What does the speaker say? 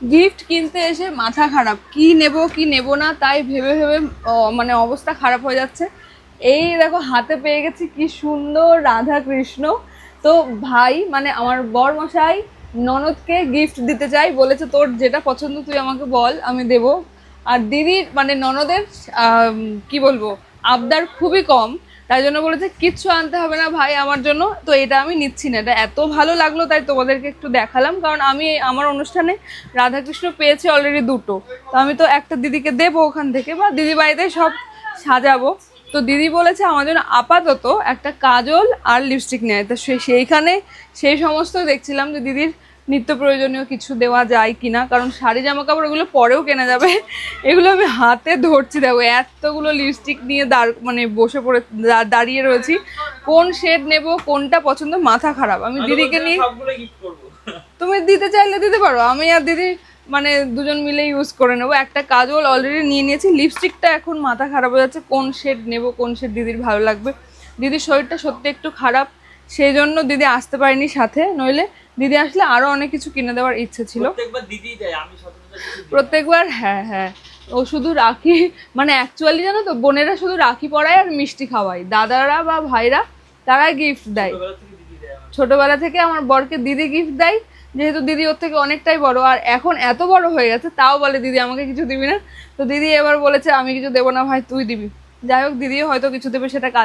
Gift কিনতে এসে মাথা খারাপ, কি নেব না তাই ভেবে ভেবে মানে অবস্থা খারাপ হয়ে যাচ্ছে। এই দেখো হাতে পেয়ে গেছি কি সুন্দর রাধা কৃষ্ণ। তো ভাই মানে আমার বর মশাই ননদকে গিফট দিতে চাই, বলেছে তোর যেটা পছন্দ তুই আমাকে বল আমি দেব। আর দিদির মানে ননদের কি বলবো আবদার খুবই কম, তাই জন্য বলেছে কিচ্ছু আনতে হবে না ভাই আমার জন্য। তো এটা আমি নিচ্ছি না, এটা এত ভালো লাগলো তাই তোমাদেরকে একটু দেখালাম, কারণ আমি আমার অনুষ্ঠানে রাধাকৃষ্ণ পেয়েছি অলরেডি দুটো, তো আমি তো একটা দিদিকে দেবো ওখান থেকে, বা দিদি বাড়িতে সব সাজাবো। তো দিদি বলেছে আমার জন্য আপাতত একটা কাজল আর লিপস্টিক নেয়, তো সেইখানে সেই সমস্ত দেখছিলাম যে দিদির নিত্য প্রয়োজনীয় কিছু দেওয়া যায় কিনা, কারণ শাড়ি জামা কাপড় এগুলো পরেও কেনা যাবে, এগুলো আমি হাতে ধরছি। দেখো এতগুলো লিপস্টিক নিয়ে মানে বসে পড়ে দাঁড়িয়ে রয়েছি, কোন শেড নেব কোনটা পছন্দ মাথা খারাপ। আমি দিদিকে নিয়ে, তুমি দিতে চাইলে দিতে পারো, আমি আর দিদি মানে দুজন মিলে ইউজ করে নেবো। একটা কাজল অলরেডি নিয়ে নিয়েছি, লিপস্টিকটা এখন মাথা খারাপ হয়ে যাচ্ছে কোন শেড নেব কোন শেড দিদির ভালো লাগবে। দিদির শরীরটা সত্যি একটু খারাপ, সেই জন্য দিদি আসতে পারিনি সাথে, নইলে দিদি আসলে আরো অনেক কিছু কিনে দেওয়ার ইচ্ছে ছিল প্রত্যেকবার। হ্যাঁ হ্যাঁ, ও শুধু রাখি মানে অ্যাকচুয়ালি জানো তো বোনেরা শুধু রাখি পরায় আর মিষ্টি খাওয়ায়, দাদারা বা ভাইরা তারা গিফট দেয়। ছোটবেলা থেকে আমার বরকে দিদি গিফট দেয়, যেহেতু দিদি ওর থেকে অনেকটাই বড়, আর এখন এত বড় হয়ে গেছে তাও বলে দিদি আমাকে কিছু দিবি না। তো দিদি এবার বলেছে আমি কিছু দেবো না ভাই তুই দিবি। যাই হোক দিদিও হয়তো কিছু দেবে, সেটা কাল